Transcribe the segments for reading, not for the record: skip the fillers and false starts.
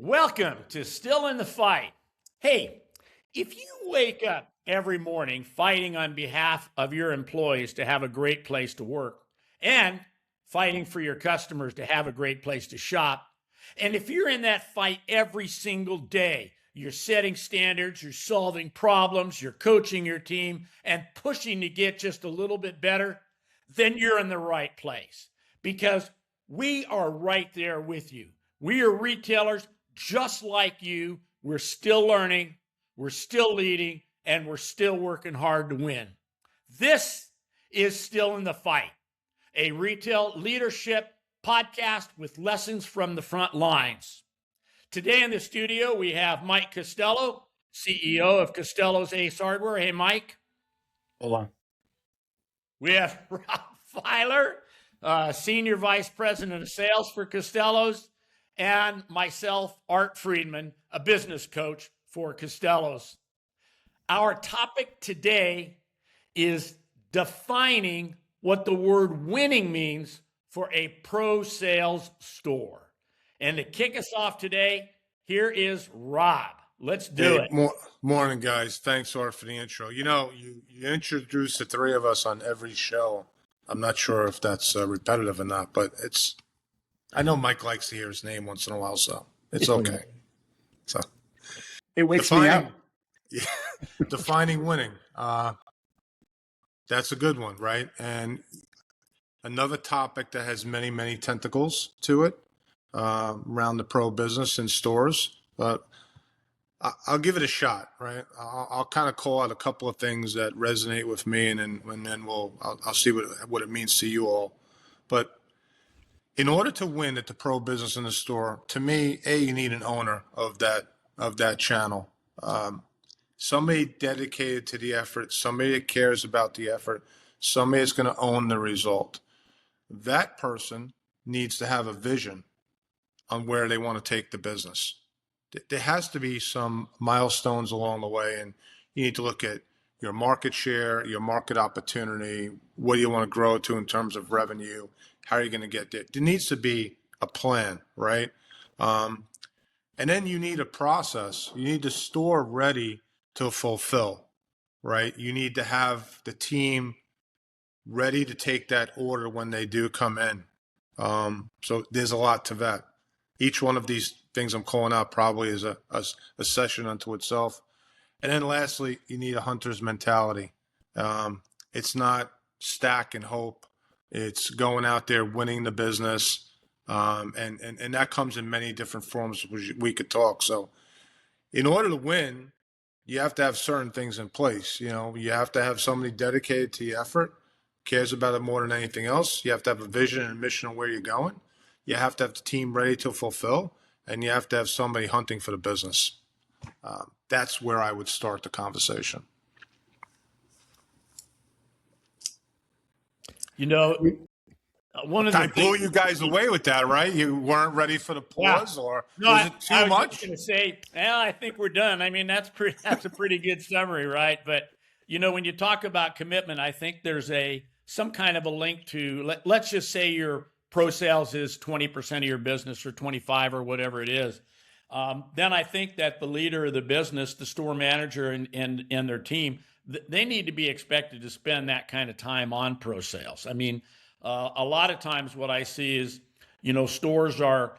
Welcome to Still in the Fight. Hey, if you wake up every morning fighting on behalf of your employees to have a great place to work and fighting for your customers to have a great place to shop, and if you're in that fight every single day, you're setting standards, you're solving problems, you're coaching your team, and pushing to get just a little bit better, then you're in the right place because we are right there with you. We are retailers just like you. We're still learning, we're still leading, and we're still working hard to win. This is Still in the Fight, a retail leadership podcast with lessons from the front lines. Today in the studio, we have Mike Costello, CEO of Costello's Ace Hardware. Hey, Mike. Hold on. We have Rob Filer, Senior Vice President of Sales for Costello's, and myself, Art Friedman, a business coach for Costello's. Our topic today is defining what the word winning means for a pro sales store. And to kick us off today, here is Rob. Let's do it. Morning, guys. Thanks, Art, for the intro. You introduce the three of us on every show. I'm not sure if that's repetitive or not, but I know Mike likes to hear his name once in a while, so it's okay. So it wakes me up. Yeah, defining winning. That's a good one, right? And another topic that has many, many tentacles to it around the pro business and stores. But I'll give it a shot, right? I'll kind of call out a couple of things that resonate with me, and then I'll see what it means to you all. But in order to win at the pro business in the store, to me, you need an owner of that channel. Somebody dedicated to the effort, somebody that cares about the effort, somebody that's going to own the result. That person needs to have a vision on where they want to take the business. There has to be some milestones along the way, and you need to look at your market share, your market opportunity, what do you want to grow to in terms of revenue, how are you going to get there? There needs to be a plan, right? And then you need a process. You need the store ready to fulfill, right? You need to have the team ready to take that order when they do come in. So there's a lot to that. Each one of these things I'm calling out probably is a session unto itself. And then lastly, you need a hunter's mentality. It's not stack and hope. It's going out there, winning the business. And that comes in many different forms, which we could talk. So in order to win, you have to have certain things in place. You have to have somebody dedicated to the effort, cares about it more than anything else. You have to have a vision and a mission of where you're going. You have to have the team ready to fulfill, and you have to have somebody hunting for the business. That's where I would start the conversation. One of the I blew you guys away with that, right? You weren't ready for the pause, or was it too much? I was going to say, I think we're done. I mean, that's a pretty good summary, right? But when you talk about commitment, I think there's some kind of a link to let's just say your pro sales is 20% of your business or 25 or whatever it is. Then I think that the leader of the business, the store manager and their team, they need to be expected to spend that kind of time on pro sales. I mean, a lot of times what I see is, stores are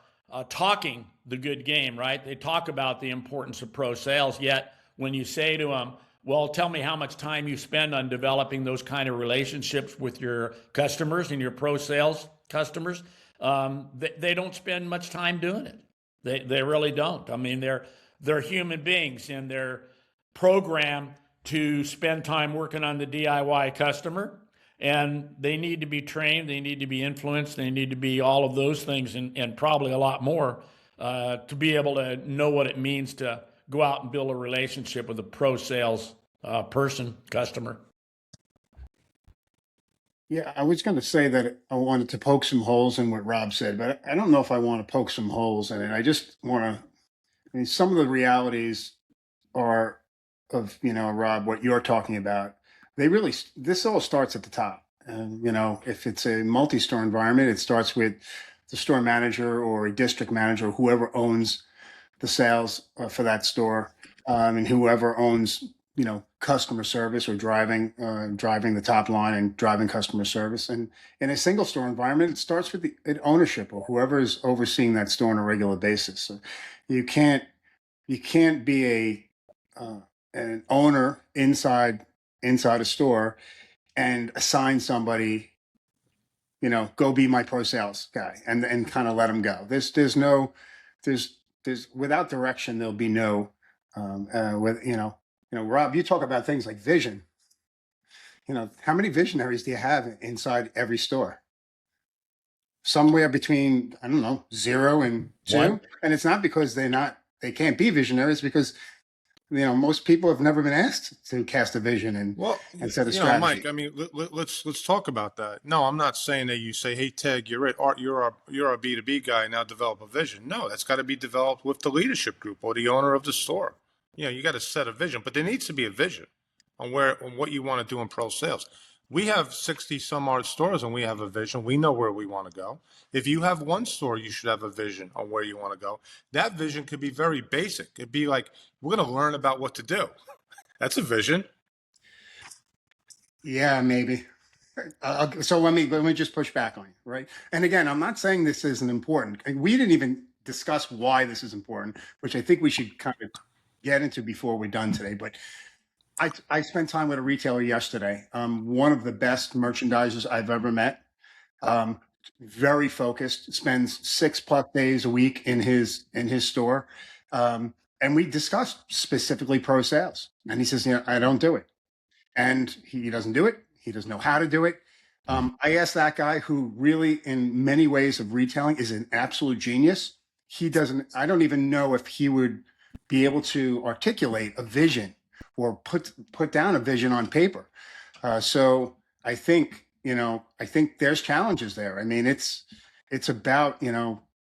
talking the good game, right? They talk about the importance of pro sales, yet when you say to them, well, tell me how much time you spend on developing those kind of relationships with your customers and your pro sales customers, they don't spend much time doing it. They really don't. I mean, they're human beings, and they're programmed to spend time working on the DIY customer, and they need to be trained, they need to be influenced, they need to be all of those things, and probably a lot more to be able to know what it means to go out and build a relationship with a pro sales customer. Yeah, I was going to say that I wanted to poke some holes in what Rob said, but I don't know if I want to poke some holes in it. I just want to, some of the realities are of, Rob, what you're talking about. This all starts at the top. And, if it's a multi-store environment, it starts with the store manager or a district manager, whoever owns the sales for that store, and whoever owns, customer service or driving the top line and driving customer service. And in a single store environment, it starts with the ownership or whoever is overseeing that store on a regular basis. So you can't be an owner inside a store and assign somebody, go be my pro sales guy and kind of let them go. There's without direction, there'll be no, Rob, you talk about things like vision. How many visionaries do you have inside every store? Somewhere between, I don't know, 0 and 2. One. And it's not because they can't be visionaries, because most people have never been asked to cast a vision and set a strategy. Mike, I mean, let's talk about that. No, I'm not saying that you say, "Hey, Ted, you're our B2B guy, now develop a vision." No, that's got to be developed with the leadership group or the owner of the store. You got to set a vision, but there needs to be a vision on what you want to do in pro sales. We have 60 some odd stores and we have a vision. We know where we want to go. If you have one store, you should have a vision on where you want to go. That vision could be very basic. It'd be like, we're going to learn about what to do. That's a vision. Yeah, maybe. So let me just push back on you, right? And again, I'm not saying this isn't important. We didn't even discuss why this is important, which I think we should kind of get into before we're done today. But I spent time with a retailer yesterday. One of the best merchandisers I've ever met. Very focused, spends 6+ days a week in his store. And we discussed specifically pro sales. And he says, I don't do it. And he doesn't do it. He doesn't know how to do it. I asked that guy, who really in many ways of retailing is an absolute genius. I don't even know if he would be able to articulate a vision or put down a vision on paper. So I think there's challenges there. I mean, it's about,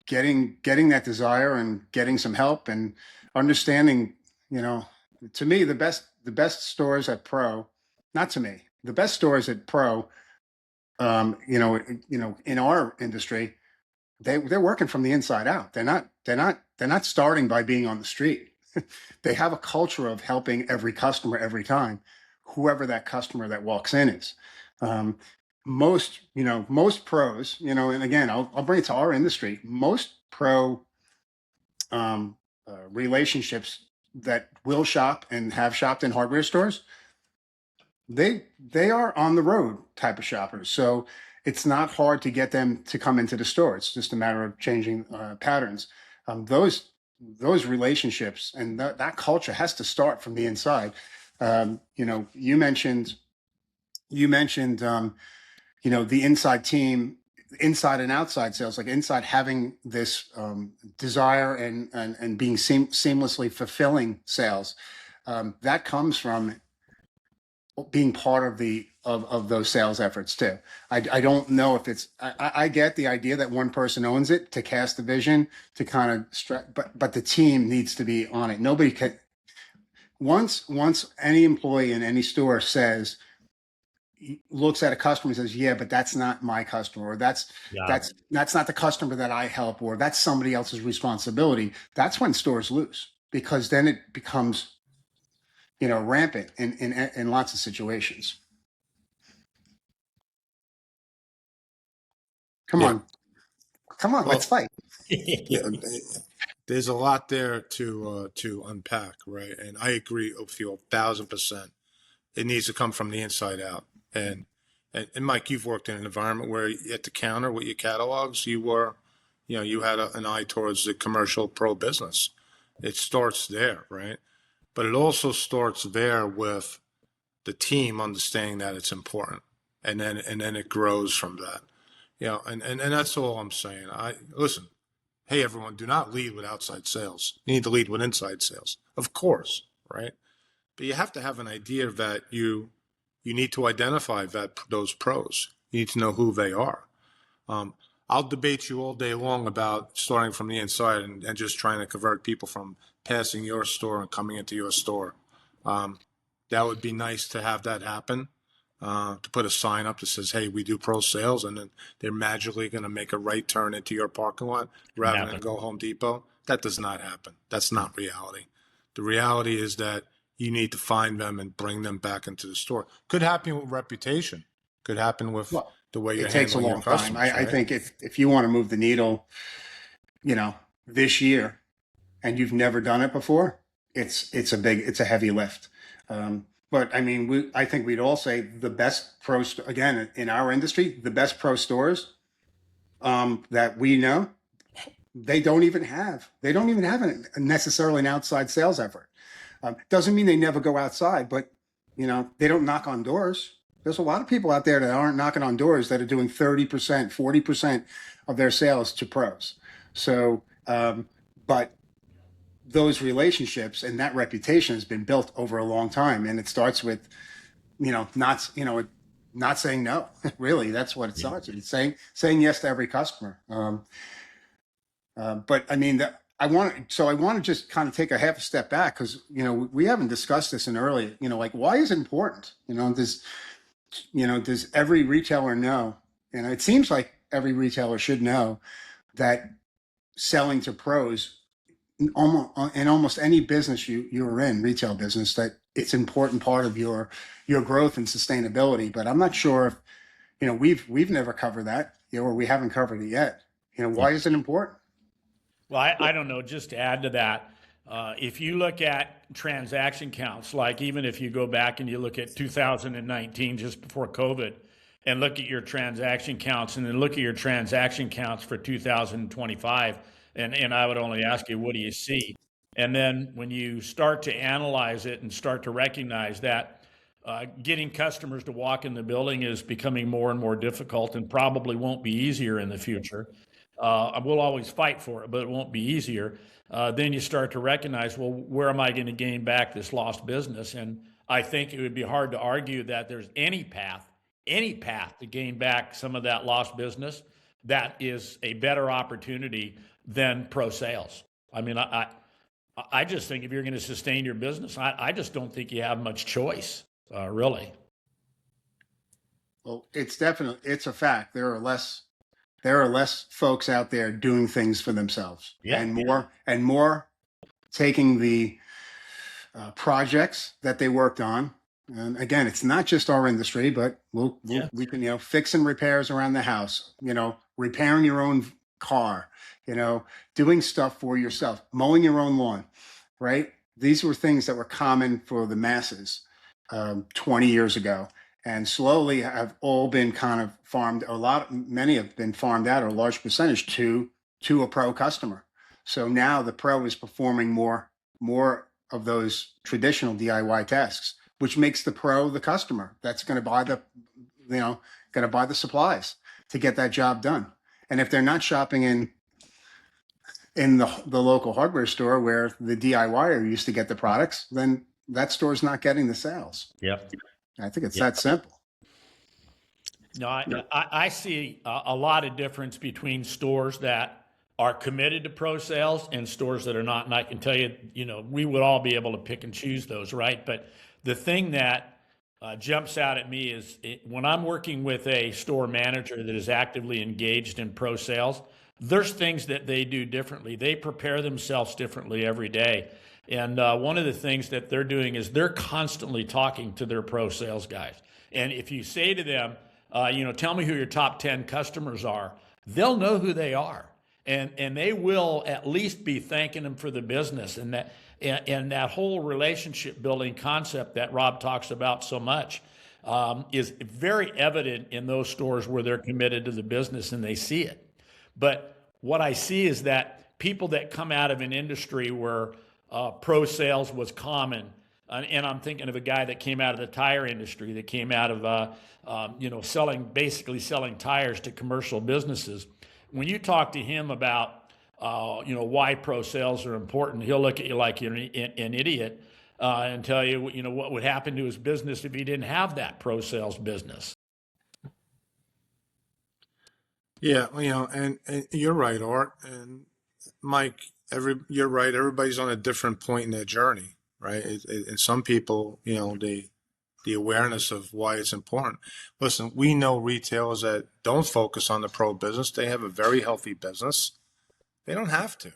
getting that desire and getting some help and understanding, to me, the best stores at pro, not to me, the best stores at pro, in our industry, they're working from the inside out. They're not starting by being on the street. They have a culture of helping every customer every time, whoever that customer that walks in is. Most pros, and again, I'll bring it to our industry. Most pro relationships that will shop and have shopped in hardware stores, they are on the road type of shoppers. So it's not hard to get them to come into the store. It's just a matter of changing patterns. Those relationships and that culture has to start from the inside. You mentioned the inside team, inside and outside sales, like inside having this desire and being seamlessly fulfilling sales. That comes from being part of those sales efforts too. I don't know if it's, I get the idea that one person owns it to cast the vision to kind of, but the team needs to be on it. Nobody can, once any employee in any store looks at a customer and says, yeah, but that's not my customer, or that's not the customer that I help, or that's somebody else's responsibility. That's when stores lose, because then it becomes, rampant in lots of situations. Come on, well, let's fight. Yeah, there's a lot there to unpack, right? And I agree with you 1,000%. It needs to come from the inside out. And Mike, you've worked in an environment where at the counter with your catalogs, you had an eye towards the commercial pro business. It starts there, right? But it also starts there with the team understanding that it's important, and then it grows from that. And that's all I'm saying. Listen, hey everyone, do not lead with outside sales. You need to lead with inside sales, of course, right? But you have to have an idea that you need to identify those pros. You need to know who they are. I'll debate you all day long about starting from the inside and just trying to convert people from passing your store and coming into your store. That would be nice to have that happen, to put a sign up that says, hey, we do pro sales, and then they're magically going to make a right turn into your parking lot rather than go Home Depot. That does not happen. That's not reality. The reality is that you need to find them and bring them back into the store. Could happen with reputation. Could happen with Well, the way you're it takes a handling your long time. customers, I right? think if you want to move the needle, this year, and you've never done it before, it's a heavy lift. But I mean, I think we'd all say the best again, in our industry, the best pro stores that we know, they don't even have necessarily an outside sales effort. Doesn't mean they never go outside, but they don't knock on doors. There's a lot of people out there that aren't knocking on doors that are doing 30%, 40% of their sales to pros. So, but those relationships and that reputation has been built over a long time, and it starts with, not saying no. Really, that's what it starts with. It's saying yes to every customer. But I mean, I want to just kind of take a half a step back, because we haven't discussed this in early. Like, why is it important? Does every retailer know? It seems like every retailer should know that selling to pros, in almost any business you're in, retail business, that it's an important part of your growth and sustainability. But I'm not sure if we've never covered that, or we haven't covered it yet. Why is it important? Well, I don't know, just to add to that, if you look at transaction counts, like even if you go back and you look at 2019, just before COVID, and look at your transaction counts, and then look at your transaction counts for 2025, and I would only ask you, what do you see? And then when you start to analyze it and start to recognize that getting customers to walk in the building is becoming more and more difficult, and probably won't be easier in the future. We'll always fight for it, but it won't be easier. Then you start to recognize, well, where am I going to gain back this lost business? And I think it would be hard to argue that there's any path to gain back some of that lost business that is a better opportunity than pro sales. I mean, I just think if you're going to sustain your business, I just don't think you have much choice, really. Well, it's a fact. There are less folks out there doing things for themselves, Yeah. and more taking the projects that they worked on. And again, it's not just our industry, but we can fix and repairs around the house. Repairing your own car. Doing stuff for yourself, mowing your own lawn. Right? These were things that were common for the masses 20 years ago. And slowly have all been kind of many have been farmed out, or a large percentage, to a pro customer. So now the pro is performing more of those traditional DIY tasks, which makes the pro the customer that's going to buy the supplies to get that job done. And if they're not shopping in the local hardware store where the DIYer used to get the products, then that store's not getting the sales. Yep. I think it's that simple. No, I see a lot of difference between stores that are committed to pro sales and stores that are not. And I can tell you, we would all be able to pick and choose those, right? But the thing that jumps out at me is when I'm working with a store manager that is actively engaged in pro sales, there's things that they do differently. They prepare themselves differently every day. And one of the things that they're doing is they're constantly talking to their pro sales guys. And if you say to them, tell me who your top 10 customers are, they'll know who they are. And they will at least be thanking them for the business. And that whole relationship building concept that Rob talks about so much is very evident in those stores where they're committed to the business and they see it. But what I see is that people that come out of an industry where pro sales was common, and I'm thinking of a guy that came out of the tire industry, that came out of selling tires to commercial businesses. When you talk to him about why pro sales are important, he'll look at you like you're an idiot and tell you what would happen to his business if he didn't have that pro sales business. Yeah, and you're right, Art and Mike. You're right. Everybody's on a different point in their journey, right? And some people, the awareness of why it's important. Listen, we know retailers that don't focus on the pro business. They have a very healthy business. They don't have to.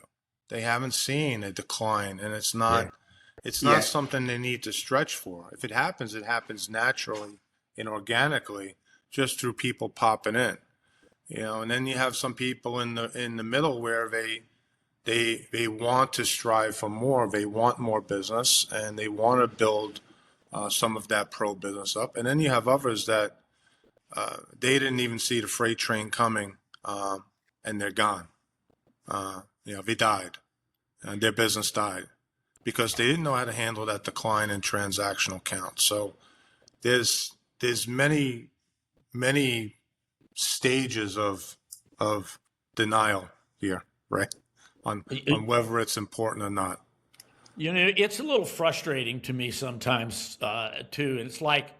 they haven't seen a decline, and it's not Yeah. it's Yeah. not something they need to stretch for. If it happens naturally and organically, just through people popping in. And then you have some people in the middle where they want to strive for more. They want more business, and they want to build some of that pro business up. And then you have others that they didn't even see the freight train coming, and they're gone. They died, and their business died because they didn't know how to handle that decline in transactional count. So there's many stages of denial here, right? On whether it's important or not. It's a little frustrating to me sometimes, too. It's like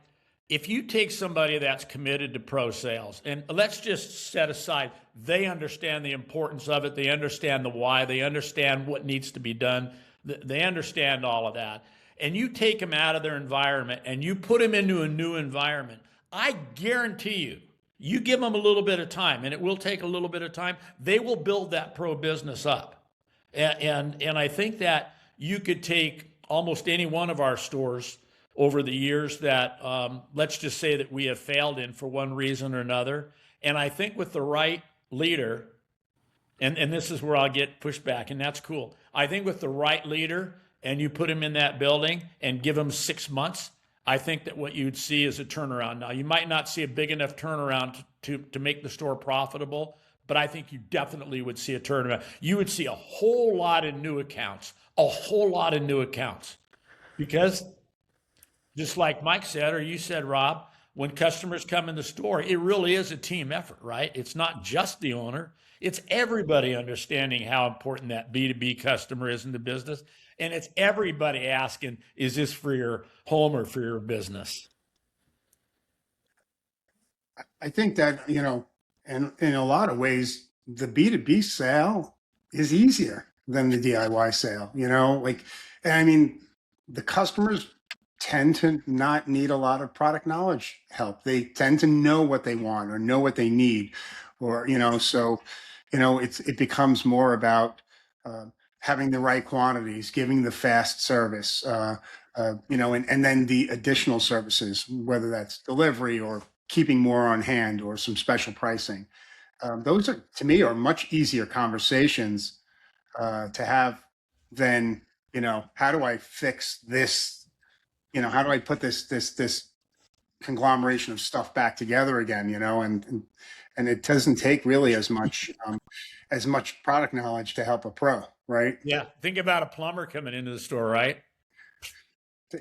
if you take somebody that's committed to pro sales, and let's just set aside, they understand the importance of it, they understand the why, they understand what needs to be done, they understand all of that, and you take them out of their environment and you put them into a new environment, I guarantee you, you give them a little bit of time, and it will take a little bit of time, they will build that pro business up. And I think that you could take almost any one of our stores over the years that let's just say that we have failed in for one reason or another. And I think with the right leader, and this is where I'll get pushback, and that's cool. I think with the right leader, and you put him in that building and give him 6 months, I think that what you'd see is a turnaround. Now, you might not see a big enough turnaround to make the store profitable, but I think you definitely would see a turnaround. You would see a whole lot of new accounts, because just like Mike said, or you said, Rob, when customers come in the store, it really is a team effort, right? It's not just the owner. It's everybody understanding how important that B2B customer is in the business. And it's everybody asking, is this for your home or for your business? I think that, and in a lot of ways, the B2B sale is easier than the DIY sale, and I mean, the customers tend to not need a lot of product knowledge help. They tend to know what they want or know what they need, or, so, it becomes more about uh, having the right quantities, giving the fast service, and then the additional services, whether that's delivery or keeping more on hand or some special pricing. Those are, to me, are much easier conversations to have than, how do I fix this? How do I put this conglomeration of stuff back together again? And it doesn't take really as much product knowledge to help a pro, right? Yeah. Think about a plumber coming into the store, right?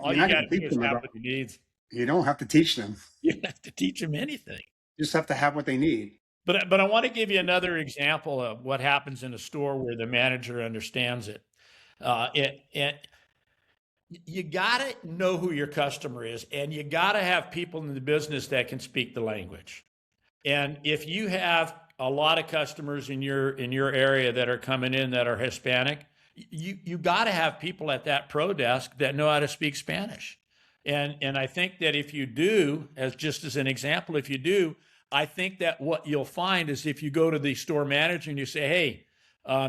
All You're you not got going to to do teach is them have about. what he needs. You don't have to teach them. You don't have to teach him anything. You just have to have what they need. But I want to give you another example of what happens in a store where the manager understands it. You got to know who your customer is, and you got to have people in the business that can speak the language. And if you have a lot of customers in your area that are coming in that are Hispanic, you got to have people at that pro desk that know how to speak Spanish. And I think that if you do, as an example, if you do, I think that what you'll find is if you go to the store manager and you say, hey,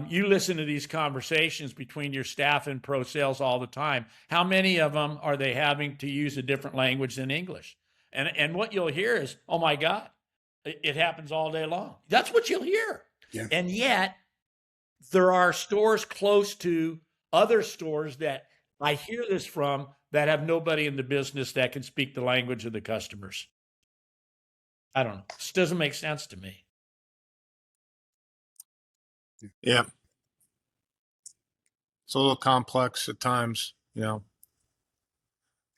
you listen to these conversations between your staff and pro sales all the time. How many of them are they having to use a different language than English? And what you'll hear is, oh my God, it happens all day long. That's what you'll hear. Yeah. And yet there are stores close to other stores that I hear this from that have nobody in the business that can speak the language of the customers. I don't know. This doesn't make sense to me. Yeah. It's a little complex at times,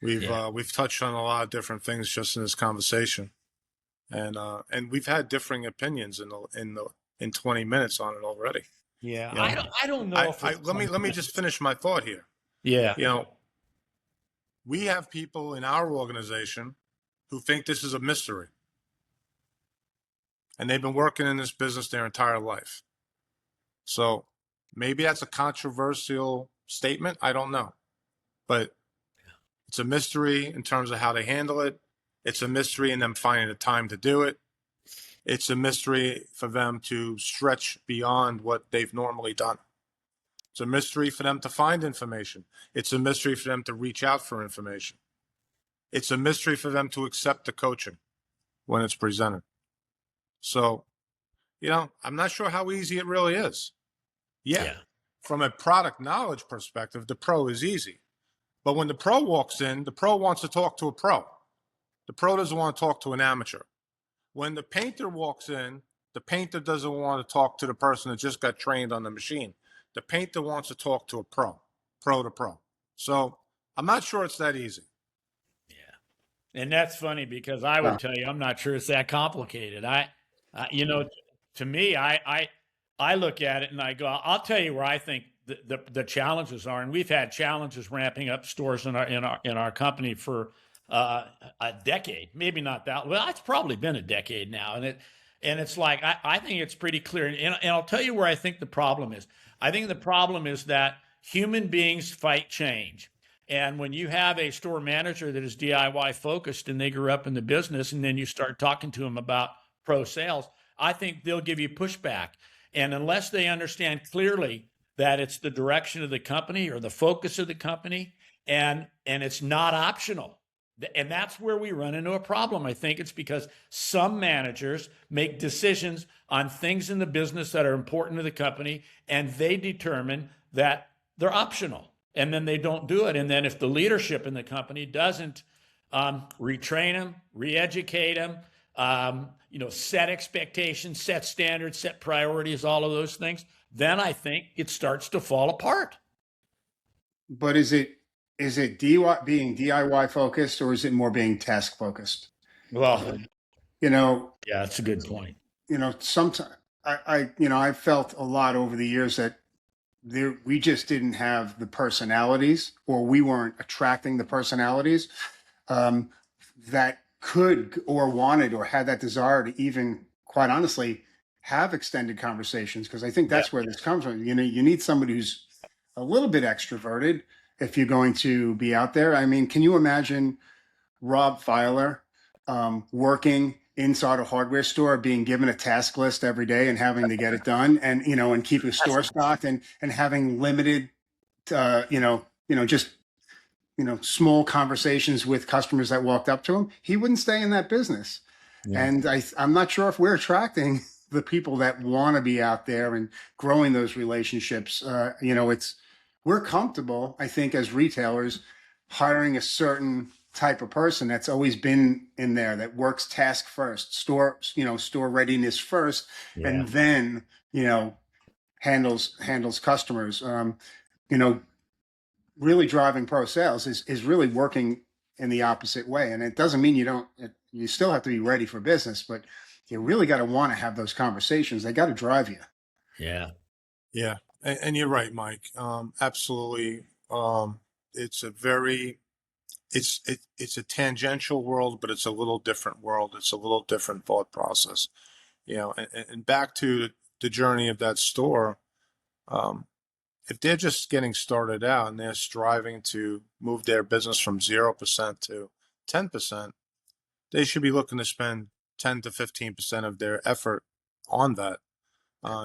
We've touched on a lot of different things just in this conversation, and we've had differing opinions in 20 minutes on it already. Yeah, You know, I don't know if let me just finish my thought here. Yeah. We have people in our organization who think this is a mystery, and they've been working in this business their entire life. So maybe that's a controversial statement. I don't know, but it's a mystery in terms of how they handle it. It's a mystery in them finding the time to do it. It's a mystery for them to stretch beyond what they've normally done. It's a mystery for them to find information. It's a mystery for them to reach out for information. It's a mystery for them to accept the coaching when it's presented. So, I'm not sure how easy it really is. Yeah. From a product knowledge perspective, the pro is easy. But when the pro walks in, the pro wants to talk to a pro. The pro doesn't want to talk to an amateur. When the painter walks in, the painter doesn't want to talk to the person that just got trained on the machine. The painter wants to talk to a pro to pro. So I'm not sure it's that easy. Yeah. And that's funny because I would tell you, I'm not sure it's that complicated. To me, I look at it and I go, I'll tell you where I think the challenges are. And we've had challenges ramping up stores in our company for a decade, maybe not that. Well, it's probably been a decade now. And it's like, I think it's pretty clear. And I'll tell you where I think the problem is. I think the problem is that human beings fight change. And when you have a store manager that is DIY focused and they grew up in the business, and then you start talking to them about pro sales, I think they'll give you pushback. And unless they understand clearly that it's the direction of the company or the focus of the company, and it's not optional. And that's where we run into a problem. I think it's because some managers make decisions on things in the business that are important to the company, and they determine that they're optional, and then they don't do it. And then if the leadership in the company doesn't retrain them, re-educate them, set expectations, set standards, set priorities, all of those things, then I think it starts to fall apart. But is it being DIY focused, or is it more being task focused? Well, yeah, that's a good point. Sometimes I felt a lot over the years that we just didn't have the personalities, or we weren't attracting the personalities that could or wanted or had that desire to even, quite honestly, have extended conversations. Because I think that's where this comes from. You need somebody who's a little bit extroverted if you're going to be out there. I mean, can you imagine Rob Filer working inside a hardware store, being given a task list every day and having to get it done, and and keep a store stocked, and having limited small conversations with customers that walked up to him? He wouldn't stay in that business. Yeah. And I'm not sure if we're attracting the people that want to be out there and growing those relationships. We're comfortable, I think, as retailers, hiring a certain type of person that's always been in there, that works task first, store readiness first, and then handles customers. Really driving pro sales is really working in the opposite way. And it doesn't mean you still have to be ready for business, but you really got to want to have those conversations. They got to drive you. Yeah. Yeah. And you're right, Mike. Absolutely. It's a tangential world, but it's a little different world. It's a little different thought process, and back to the journey of that store. If they're just getting started out and they're striving to move their business from 0% to 10%, they should be looking to spend 10 to 15% of their effort on that.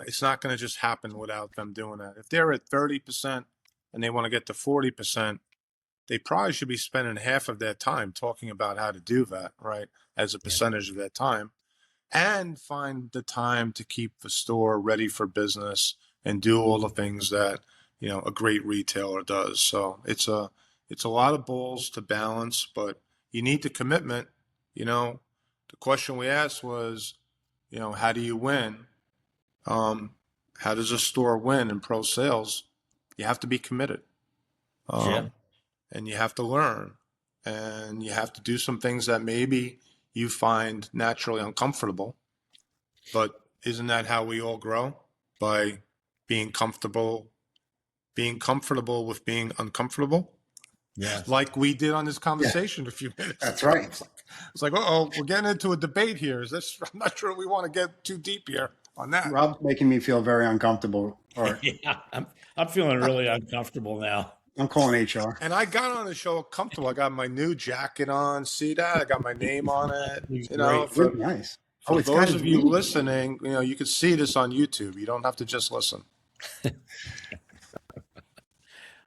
It's not going to just happen without them doing that. If they're at 30% and they want to get to 40%, they probably should be spending half of their time talking about how to do that, right, as a percentage of their time, and find the time to keep the store ready for business and do all the things that a great retailer does. So it's a lot of balls to balance, but you need the commitment. The question we asked was, how do you win? How does a store win in pro sales? You have to be committed. And you have to learn, and you have to do some things that maybe you find naturally uncomfortable. But isn't that how we all grow? By being comfortable with being uncomfortable? Yeah. Like we did on this conversation a few minutes. That's right. It's like, we're getting into a debate here. I'm not sure we want to get too deep here on that. Rob's making me feel very uncomfortable. Yeah, I'm feeling really uncomfortable now. I'm calling HR. And I got on the show comfortable. I got my new jacket on. See that? I got my name on it. Nice. For those of you listening, you can see this on YouTube. You don't have to just listen.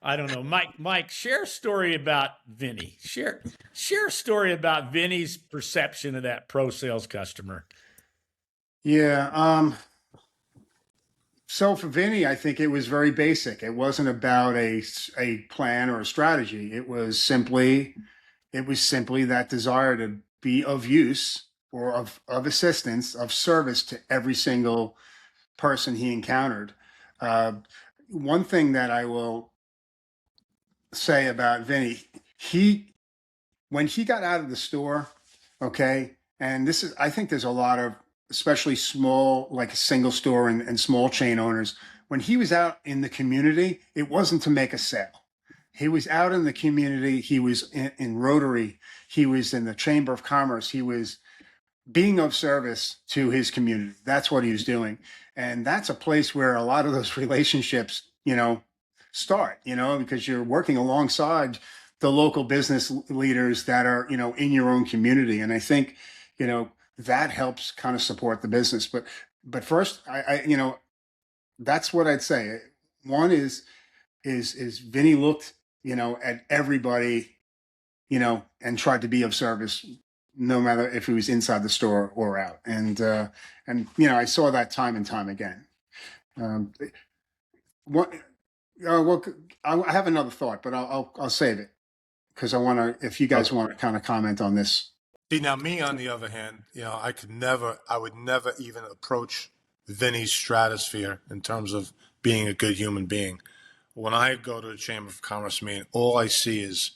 I don't know. Mike, share a story about Vinny. Share a story about Vinny's perception of that pro sales customer. Yeah. So for Vinny, I think it was very basic. It wasn't about a plan or a strategy. It was simply that desire to be of use or of assistance, of service to every single person he encountered. Uh, One thing that I will say about Vinny, he when he got out of the store, okay, and this is, I think there's a lot of, especially small, like single store and small chain owners, when he was out in the community, it wasn't to make a sale. He was out in the community. He was in Rotary. He was in the Chamber of Commerce. He was being of service to his community. That's what he was doing. And that's a place where a lot of those relationships, start, because you're working alongside the local business leaders that are, in your own community. And I think, that helps kind of support the business. But first, that's what I'd say. One is Vinny looked, at everybody, and tried to be of service, no matter if he was inside the store or out. And I saw that time and time again. Um, what, well, I have another thought, but I'll save it because I want to. If you guys want to kind of comment on this. See, now me on the other hand, I would never even approach Vinny's stratosphere in terms of being a good human being. When I go to a Chamber of Commerce meeting, all I see is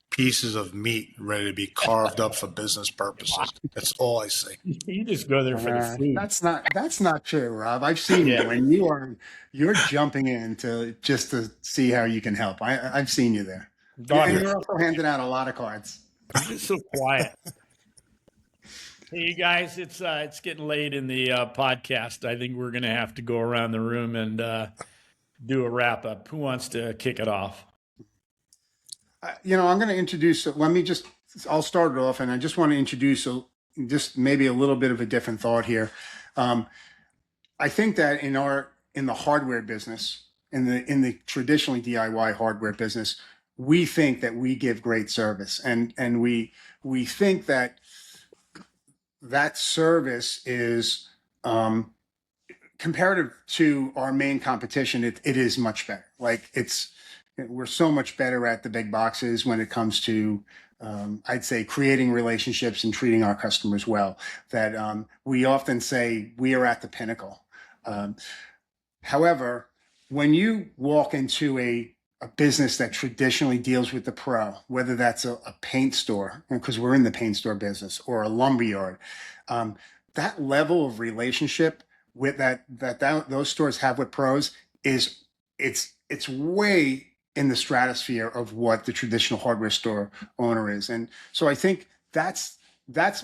pieces of meat ready to be carved up for business purposes. That's all I see. You just go there for the food. That's not true, Rob. I've seen you when you're jumping in just to see how you can help. I've seen you there. And you're also handing out a lot of cards. You're so quiet. Hey, you guys, it's getting late in the podcast. I think we're going to have to go around the room and do a wrap up. Who wants to kick it off? I'm going to introduce. I'll start it off, and I just want to introduce just maybe a little bit of a different thought here. I think that in the hardware business, in the traditionally DIY hardware business, we think that we give great service, and we think that service is comparative to our main competition. It is much better. We're so much better at the big boxes when it comes to, I'd say, creating relationships and treating our customers well, that we often say we are at the pinnacle. However, when you walk into a business that traditionally deals with the pro, whether that's a paint store, because we're in the paint store business, or a lumber yard, that level of relationship with those stores have with pros it's way in the stratosphere of what the traditional hardware store owner is. And so I think that's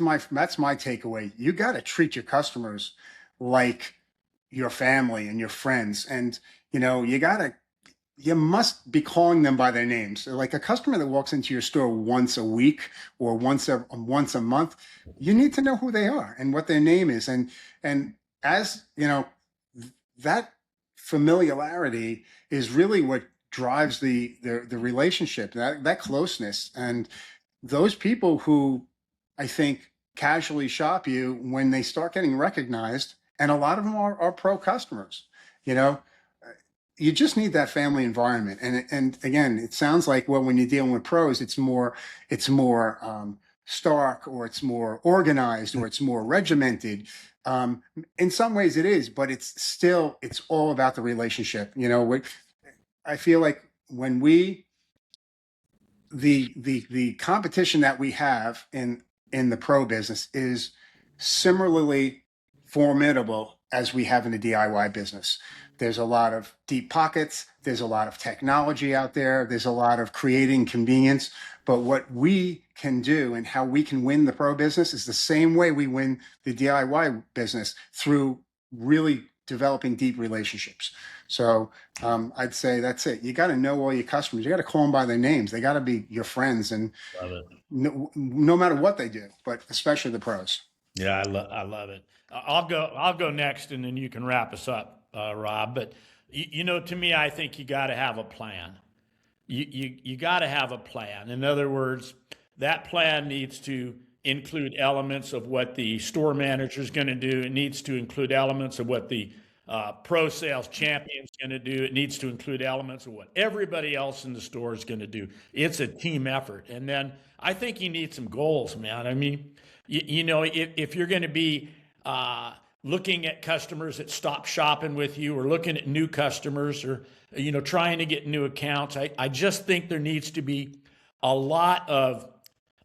my takeaway. You got to treat your customers like your family and your friends. And, you must be calling them by their names. Like a customer that walks into your store once a week or once a month, you need to know who they are and what their name is. And as that familiarity is really what drives the relationship, that closeness. And those people who I think casually shop you, when they start getting recognized, and a lot of them are pro customers, you just need that family environment. And again, it sounds like, well, when you're dealing with pros, it's more stark, or it's more organized, or it's more regimented. In some ways it is, but it's all about the relationship. I feel like when the competition that we have in the pro business is similarly formidable as we have in the DIY business. There's a lot of deep pockets. There's a lot of technology out there. There's a lot of creating convenience. But what we can do and how we can win the pro business is the same way we win the DIY business, through really developing deep relationships. So I'd say that's it. You got to know all your customers. You got to call them by their names. They got to be your friends, and no matter what they do, but especially the pros. Yeah, I love it. I'll go next, and then you can wrap us up, Rob. But to me, I think you got to have a plan. you got to have a plan. In other words, that plan needs to include elements of what the store manager is going to do. It needs to include elements of what the pro sales champion is going to do. It needs to include elements of what everybody else in the store is going to do. It's a team effort. And then I think you need some goals, man. I mean, if you're going to be looking at customers that stop shopping with you, or looking at new customers, or trying to get new accounts, I just think there needs to be a lot of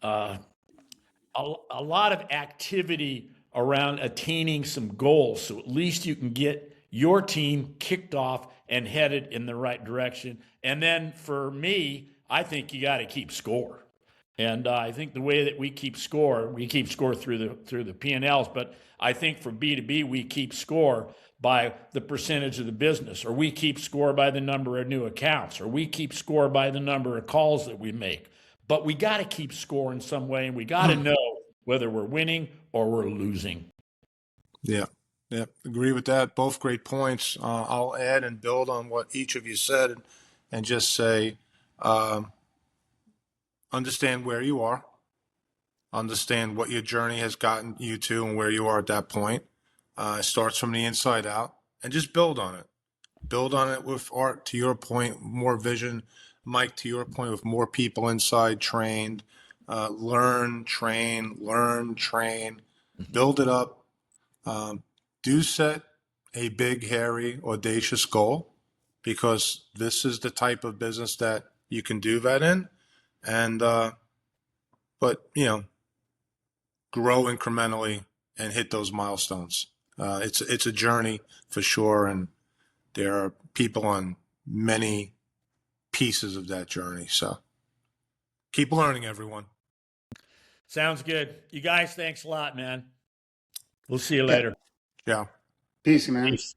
a lot of activity around attaining some goals, so at least you can get your team kicked off and headed in the right direction. And then for me, I think you got to keep score. And I think the way that we keep score through the P&Ls, but I think for B2B, we keep score by the percentage of the business, or we keep score by the number of new accounts, or we keep score by the number of calls that we make. But we got to keep score in some way, and we got to know whether we're winning or we're losing. Yeah. Yeah, agree with that. Both great points. I'll add and build on what each of you said, and just say, understand where you are, understand what your journey has gotten you to and where you are at that point. It starts from the inside out, and just build on it. Build on it with Art, to your point, more vision. Mike, to your point, with more people inside trained. Learn, train, build it up. Do set a big, hairy, audacious goal, because this is the type of business that you can do that in. And, but, grow incrementally and hit those milestones. It's a journey for sure. And there are people on many pieces of that journey. So keep learning, everyone. Sounds good. You guys, thanks a lot, man. We'll see you later. Yeah. Peace, man. Peace.